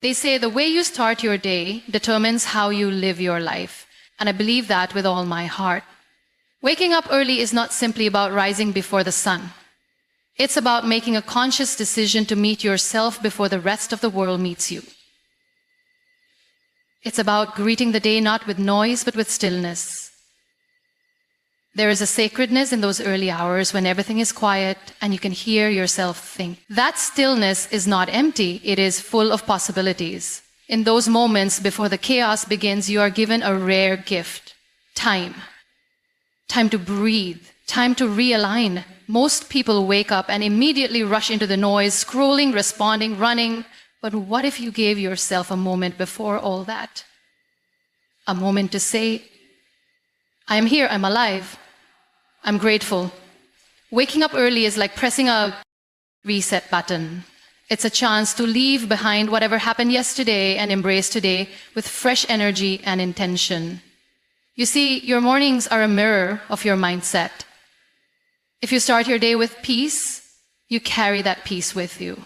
They say the way you start your day determines how you live your life, and I believe that with all my heart. Waking up early is not simply about rising before the sun. It's about making a conscious decision to meet yourself before the rest of the world meets you. It's about greeting the day not with noise, but with stillness. There is a sacredness in those early hours when everything is quiet and you can hear yourself think. That stillness is not empty, it is full of possibilities. In those moments before the chaos begins, you are given a rare gift: time. Time to breathe, time to realign. Most people wake up and immediately rush into the noise, scrolling, responding, running. But what if you gave yourself a moment before all that? A moment to say, I am here, I'm alive, I'm grateful. Waking up early is like pressing a reset button. It's a chance to leave behind whatever happened yesterday and embrace today with fresh energy and intention. You see, your mornings are a mirror of your mindset. If you start your day with peace, you carry that peace with you.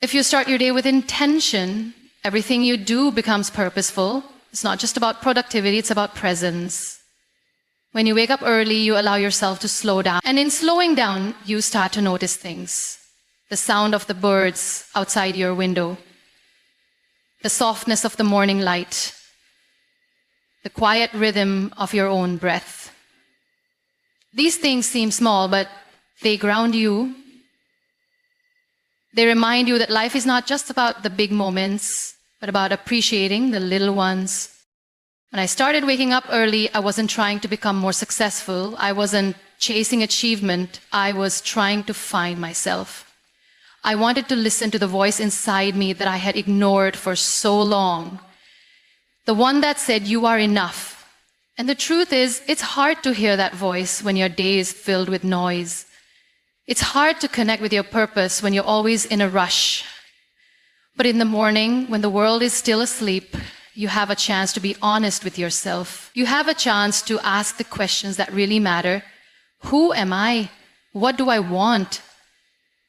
If you start your day with intention, everything you do becomes purposeful. It's not just about productivity, it's about presence. When you wake up early, you allow yourself to slow down. And in slowing down, you start to notice things. The sound of the birds outside your window, the softness of the morning light, the quiet rhythm of your own breath. These things seem small, but they ground you. They remind you that life is not just about the big moments, but about appreciating the little ones. When I started waking up early, I wasn't trying to become more successful. I wasn't chasing achievement. I was trying to find myself. I wanted to listen to the voice inside me that I had ignored for so long. The one that said, you are enough. And the truth is, it's hard to hear that voice when your day is filled with noise. It's hard to connect with your purpose when you're always in a rush. But in the morning, when the world is still asleep, you have a chance to be honest with yourself. You have a chance to ask the questions that really matter. Who am I? What do I want?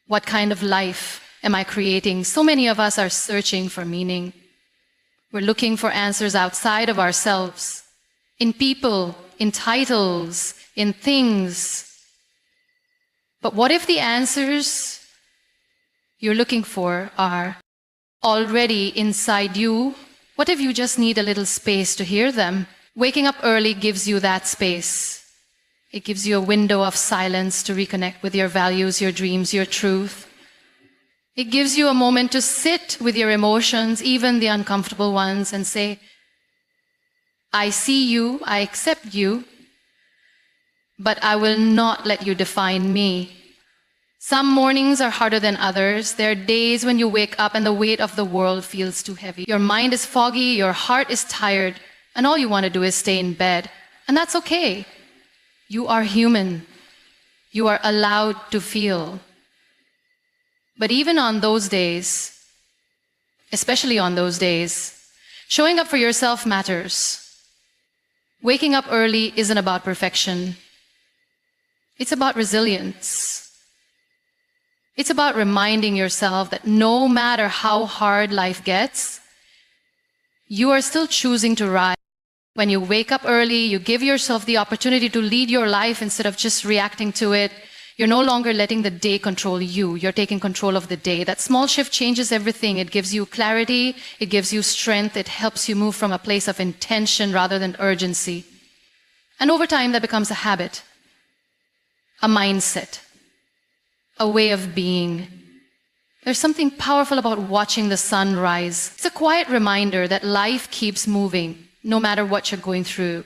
What kind of life am I creating? So many of us are searching for meaning. We're looking for answers outside of ourselves, in people, in titles, in things. But what if the answers you're looking for are already inside you? What if you just need a little space to hear them? Waking up early gives you that space. It gives you a window of silence to reconnect with your values, your dreams, your truth. It gives you a moment to sit with your emotions, even the uncomfortable ones, and say, I see you, I accept you, but I will not let you define me. Some mornings are harder than others. There are days when you wake up and the weight of the world feels too heavy. Your mind is foggy, your heart is tired, and all you want to do is stay in bed. And that's okay. You are human. You are allowed to feel. But even on those days, especially on those days, showing up for yourself matters. Waking up early isn't about perfection. It's about resilience. It's about reminding yourself that no matter how hard life gets, you are still choosing to rise. When you wake up early, you give yourself the opportunity to lead your life instead of just reacting to it. You're no longer letting the day control you. You're taking control of the day. That small shift changes everything. It gives you clarity. It gives you strength. It helps you move from a place of intention rather than urgency. And over time, that becomes a habit, a mindset, a way of being. There's something powerful about watching the sun rise. It's a quiet reminder that life keeps moving, no matter what you're going through.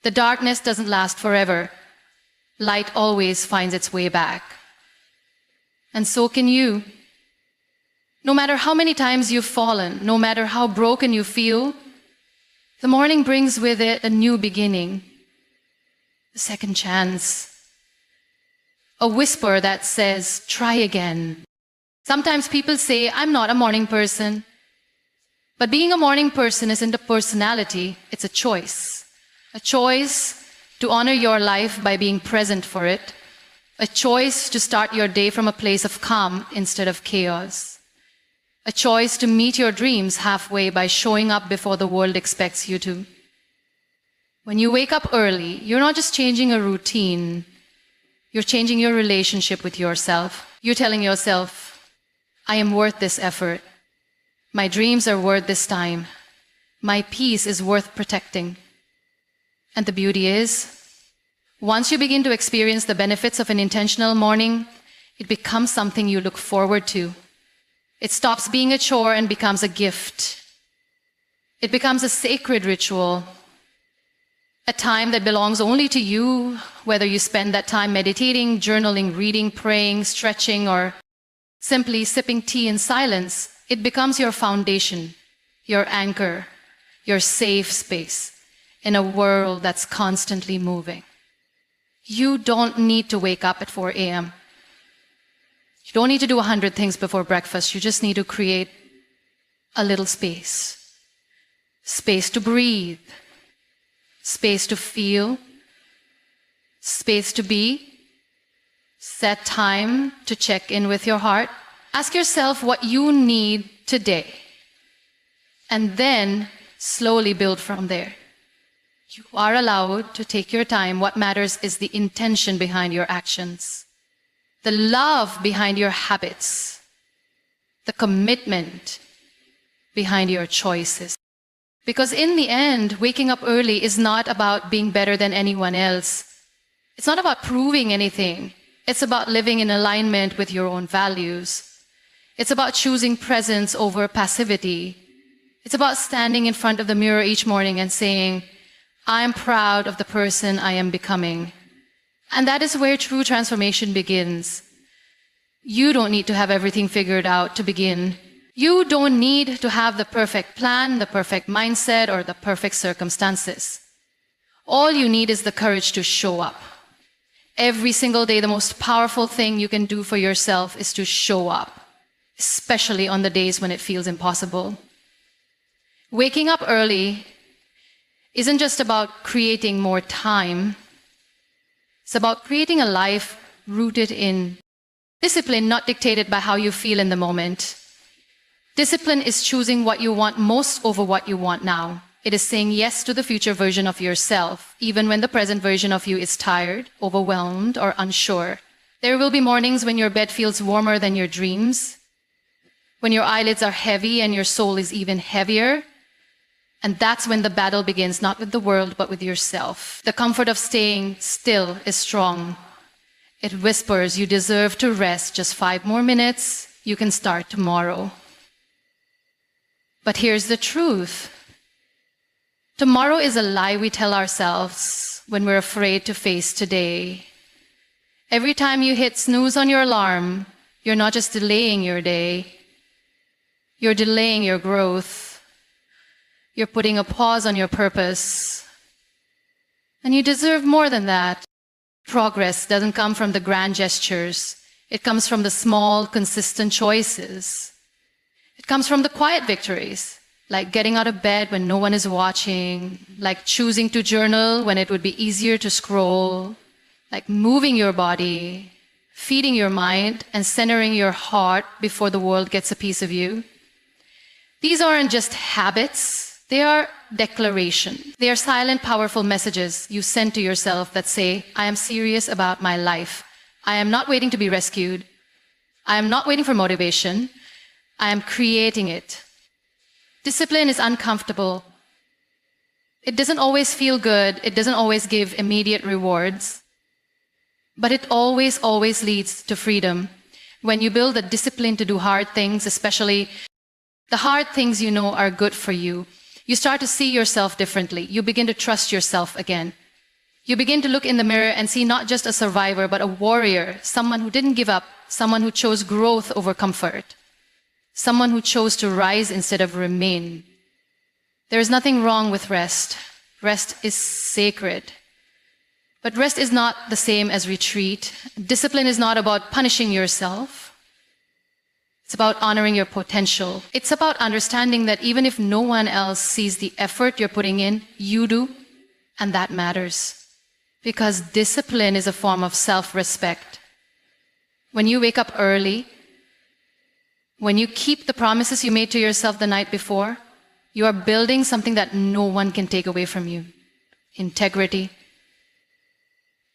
The darkness doesn't last forever. Light always finds its way back. And so can you. No matter how many times you've fallen, no matter how broken you feel, the morning brings with it a new beginning, a second chance, a whisper that says, try again. Sometimes people say, I'm not a morning person. But being a morning person isn't a personality, it's a choice. A choice to honor your life by being present for it. A choice to start your day from a place of calm instead of chaos. A choice to meet your dreams halfway by showing up before the world expects you to. When you wake up early, you're not just changing a routine, you're changing your relationship with yourself. You're telling yourself, I am worth this effort. My dreams are worth this time. My peace is worth protecting. And the beauty is, once you begin to experience the benefits of an intentional morning, it becomes something you look forward to. It stops being a chore and becomes a gift. It becomes a sacred ritual, a time that belongs only to you, whether you spend that time meditating, journaling, reading, praying, stretching, or simply sipping tea in silence. It becomes your foundation, your anchor, your safe space in a world that's constantly moving. You don't need to wake up at 4 a.m. You don't need to do 100 things before breakfast. You just need to create a little space. Space to breathe. Space to feel. Space to be. Set time to check in with your heart. Ask yourself what you need today. And then slowly build from there. You are allowed to take your time. What matters is the intention behind your actions, the love behind your habits, the commitment behind your choices. Because in the end, waking up early is not about being better than anyone else. It's not about proving anything. It's about living in alignment with your own values. It's about choosing presence over passivity. It's about standing in front of the mirror each morning and saying, I'm proud of the person I am becoming. And that is where true transformation begins. You don't need to have everything figured out to begin. You don't need to have the perfect plan, the perfect mindset, or the perfect circumstances. All you need is the courage to show up. Every single day, the most powerful thing you can do for yourself is to show up, especially on the days when it feels impossible. Waking up early isn't just about creating more time. It's about creating a life rooted in discipline, not dictated by how you feel in the moment. Discipline is choosing what you want most over what you want now. It is saying yes to the future version of yourself, even when the present version of you is tired, overwhelmed, or unsure. There will be mornings when your bed feels warmer than your dreams, when your eyelids are heavy and your soul is even heavier. And that's when the battle begins, not with the world, but with yourself. The comfort of staying still is strong. It whispers, you deserve to rest just 5 more minutes. You can start tomorrow. But here's the truth. Tomorrow is a lie we tell ourselves when we're afraid to face today. Every time you hit snooze on your alarm, you're not just delaying your day. You're delaying your growth. You're putting a pause on your purpose. And you deserve more than that. Progress doesn't come from the grand gestures. It comes from the small, consistent choices. It comes from the quiet victories, like getting out of bed when no one is watching, like choosing to journal when it would be easier to scroll, like moving your body, feeding your mind, and centering your heart before the world gets a piece of you. These aren't just habits. They are declarations. They are silent, powerful messages you send to yourself that say, I am serious about my life. I am not waiting to be rescued. I am not waiting for motivation. I am creating it. Discipline is uncomfortable. It doesn't always feel good. It doesn't always give immediate rewards. But it always, always leads to freedom. When you build a discipline to do hard things, especially the hard things you know are good for you, you start to see yourself differently. You begin to trust yourself again. You begin to look in the mirror and see not just a survivor, but a warrior, someone who didn't give up, someone who chose growth over comfort, someone who chose to rise instead of remain. There is nothing wrong with rest. Rest is sacred. But rest is not the same as retreat. Discipline is not about punishing yourself. It's about honoring your potential. It's about understanding that even if no one else sees the effort you're putting in, you do, and that matters. Because discipline is a form of self-respect. When you wake up early, When you keep the promises you made to yourself the night before, you are building something that no one can take away from you. Integrity.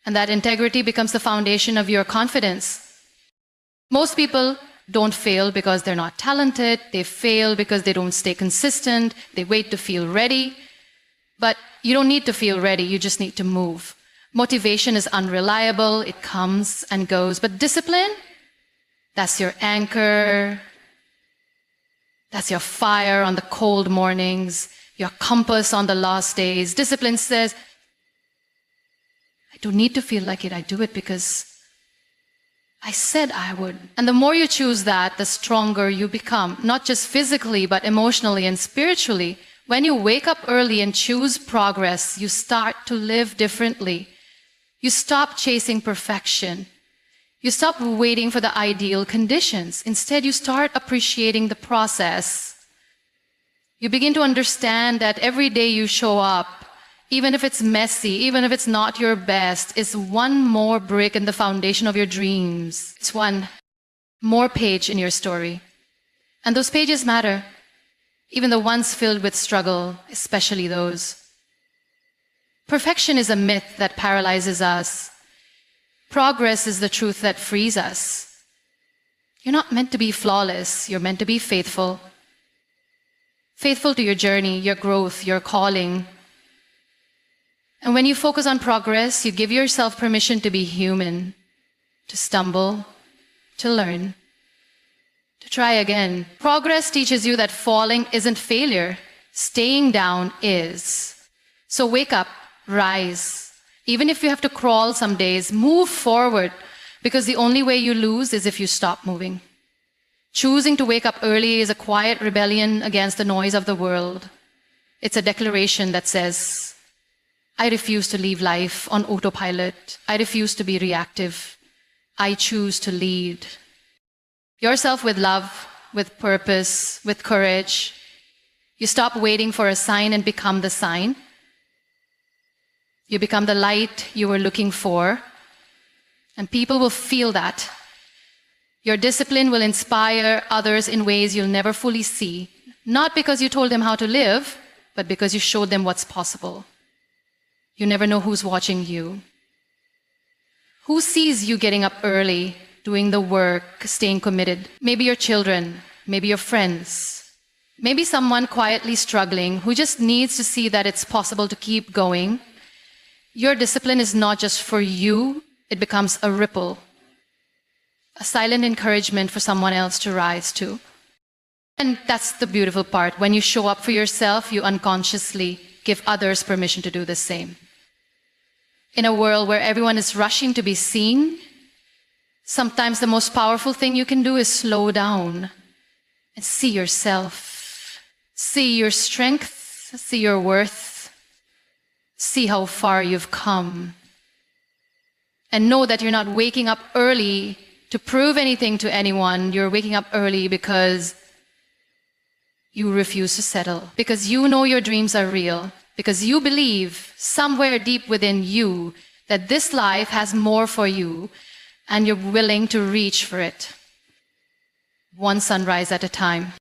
And that integrity becomes the foundation of your confidence. Most people don't fail because they're not talented. They fail because they don't stay consistent. They wait to feel ready. But you don't need to feel ready. You just need to move. Motivation is unreliable. It comes and goes. But discipline, that's your anchor. That's your fire on the cold mornings, your compass on the lost days. Discipline says, I don't need to feel like it. I do it because I said I would. And the more you choose that, the stronger you become, not just physically, but emotionally and spiritually. When you wake up early and choose progress, you start to live differently. You stop chasing perfection. You stop waiting for the ideal conditions. Instead, you start appreciating the process. You begin to understand that every day you show up, even if it's messy, even if it's not your best, is one more brick in the foundation of your dreams. It's one more page in your story. And those pages matter, even the ones filled with struggle, especially those. Perfection is a myth that paralyzes us. Progress is the truth that frees us. You're not meant to be flawless. You're meant to be faithful. Faithful to your journey, your growth, your calling. And when you focus on progress, you give yourself permission to be human, to stumble, to learn, to try again. Progress teaches you that falling isn't failure. Staying down is. So wake up, rise. Even if you have to crawl some days, move forward, because the only way you lose is if you stop moving. Choosing to wake up early is a quiet rebellion against the noise of the world. It's a declaration that says, I refuse to live life on autopilot. I refuse to be reactive. I choose to lead. Yourself with love, with purpose, with courage. You stop waiting for a sign and become the sign. You become the light you were looking for. And people will feel that. Your discipline will inspire others in ways you'll never fully see. Not because you told them how to live, but because you showed them what's possible. You never know who's watching you. Who sees you getting up early, doing the work, staying committed? Maybe your children, maybe your friends, maybe someone quietly struggling who just needs to see that it's possible to keep going. Your discipline is not just for you, it becomes a ripple, a silent encouragement for someone else to rise to. And that's the beautiful part. When you show up for yourself, you unconsciously give others permission to do the same. In a world where everyone is rushing to be seen, sometimes the most powerful thing you can do is slow down and see yourself. See your strength, see your worth, see how far you've come. And know that you're not waking up early to prove anything to anyone. You're waking up early because you refuse to settle, because you know your dreams are real, because you believe somewhere deep within you that this life has more for you, and you're willing to reach for it, one sunrise at a time.